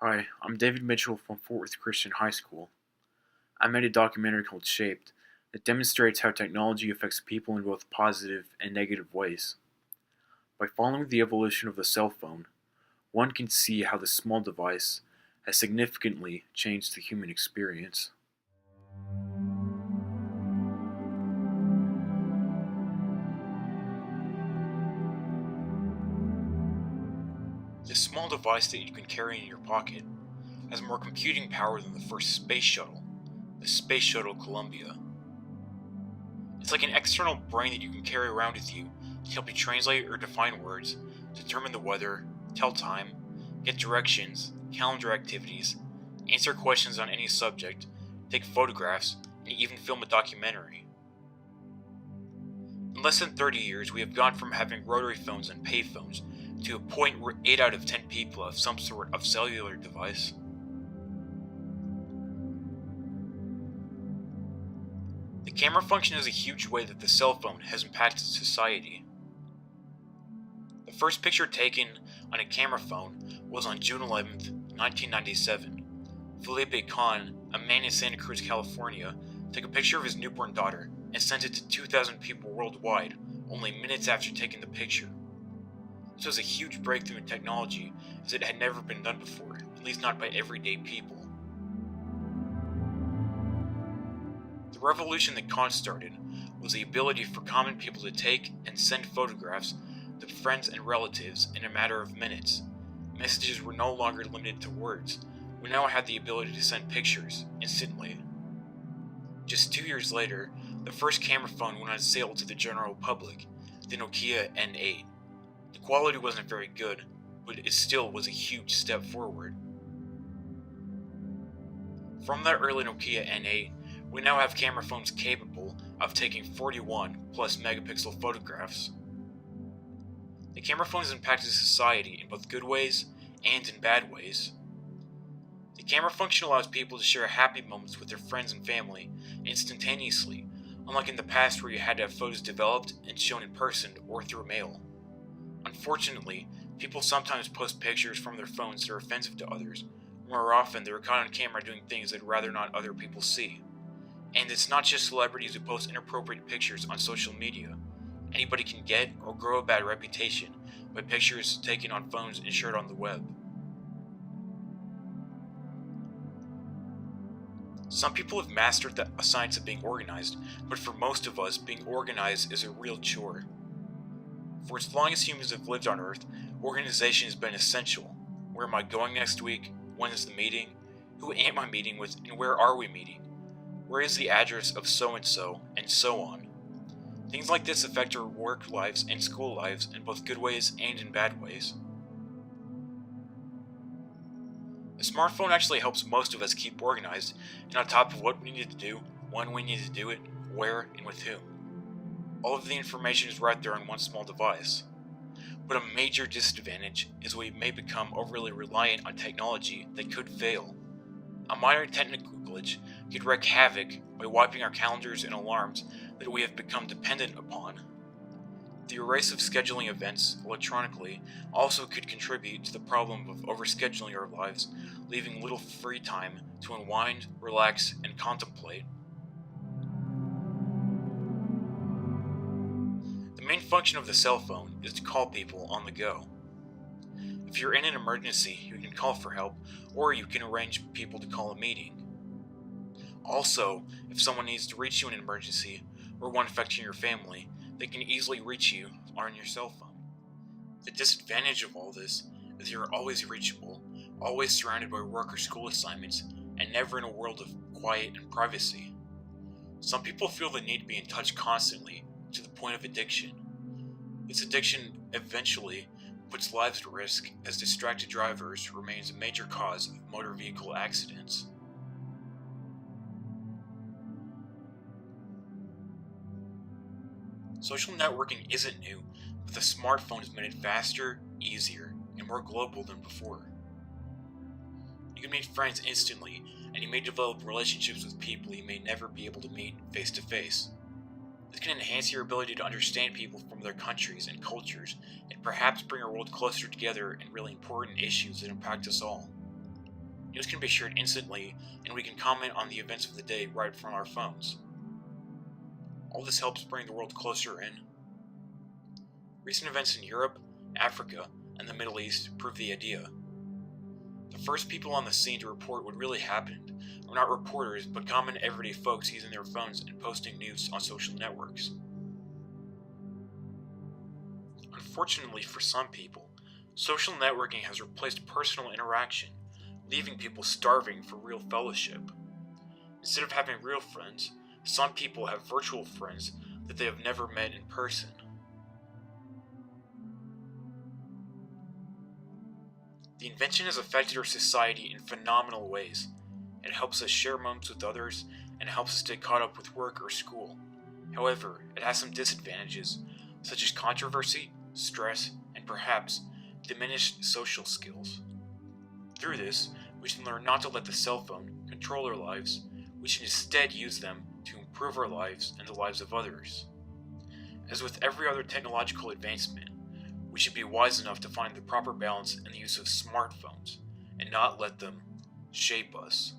Hi, I'm David Mitchell from Fort Worth Christian High School. I made a documentary called Shaped that demonstrates how technology affects people in both positive and negative ways. By following the evolution of the cell phone, one can see how this small device has significantly changed the human experience. This small device that you can carry in your pocket has more computing power than the first space shuttle, the Space Shuttle Columbia. It's like an external brain that you can carry around with you to help you translate or define words, determine the weather, tell time, get directions, calendar activities, answer questions on any subject, take photographs, and even film a documentary. In less than 30 years, we have gone from having rotary phones and payphones to a point where 8 out of 10 people have some sort of cellular device. The camera function is a huge way that the cell phone has impacted society. The first picture taken on a camera phone was on June 11th, 1997. Felipe Kahn, a man in Santa Cruz, California, took a picture of his newborn daughter and sent it to 2,000 people worldwide only minutes after taking the picture. This was a huge breakthrough in technology as it had never been done before, at least not by everyday people. The revolution that Kahn started was the ability for common people to take and send photographs to friends and relatives in a matter of minutes. Messages were no longer limited to words. We now had the ability to send pictures instantly. Just 2 years later, the first camera phone went on sale to the general public, the Nokia N8. The quality wasn't very good, but it still was a huge step forward. From that early Nokia N8, we now have camera phones capable of taking 41 plus megapixel photographs. The camera phone has impacted society in both good ways and in bad ways. The camera function allows people to share happy moments with their friends and family instantaneously, unlike in the past where you had to have photos developed and shown in person or through mail. Unfortunately, people sometimes post pictures from their phones that are offensive to others. More often, they're caught on camera doing things they'd rather not other people see. And it's not just celebrities who post inappropriate pictures on social media. Anybody can get or grow a bad reputation by pictures taken on phones and shared on the web. Some people have mastered the science of being organized, but for most of us, being organized is a real chore. For as long as humans have lived on Earth, organization has been essential. Where am I going next week? When is the meeting? Who am I meeting with, and where are we meeting? Where is the address of so-and-so, and so on. Things like this affect our work lives and school lives in both good ways and in bad ways. A smartphone actually helps most of us keep organized and on top of what we need to do, when we need to do it, where, and with whom. All of the information is right there on one small device. But a major disadvantage is we may become overly reliant on technology that could fail. A minor technical glitch could wreak havoc by wiping our calendars and alarms that we have become dependent upon. The erase of scheduling events electronically also could contribute to the problem of overscheduling our lives, leaving little free time to unwind, relax, and contemplate. The main function of the cell phone is to call people on the go. If you're in an emergency, you can call for help, or you can arrange people to call a meeting. Also, if someone needs to reach you in an emergency, or one affecting your family, they can easily reach you on your cell phone. The disadvantage of all this is you're always reachable, always surrounded by work or school assignments, and never in a world of quiet and privacy. Some people feel the need to be in touch constantly, to the point of addiction. This addiction eventually puts lives at risk as distracted drivers remains a major cause of motor vehicle accidents. Social networking isn't new, but the smartphone has made it faster, easier, and more global than before. You can meet friends instantly, and you may develop relationships with people you may never be able to meet face to face. This can enhance your ability to understand people from their countries and cultures, and perhaps bring our world closer together in really important issues that impact us all. News can be shared instantly, and we can comment on the events of the day right from our phones. All this helps bring the world closer in. Recent events in Europe, Africa, and the Middle East prove the idea. The first people on the scene to report what really happened were not reporters, but common everyday folks using their phones and posting news on social networks. Unfortunately for some people, social networking has replaced personal interaction, leaving people starving for real fellowship. Instead of having real friends, some people have virtual friends that they have never met in person. The invention has affected our society in phenomenal ways. It helps us share moments with others and helps us stay caught up with work or school. However, it has some disadvantages, such as controversy, stress, and perhaps diminished social skills. Through this, we should learn not to let the cell phone control our lives. We should instead use them to improve our lives and the lives of others. As with every other technological advancement, we should be wise enough to find the proper balance in the use of smartphones and not let them shape us.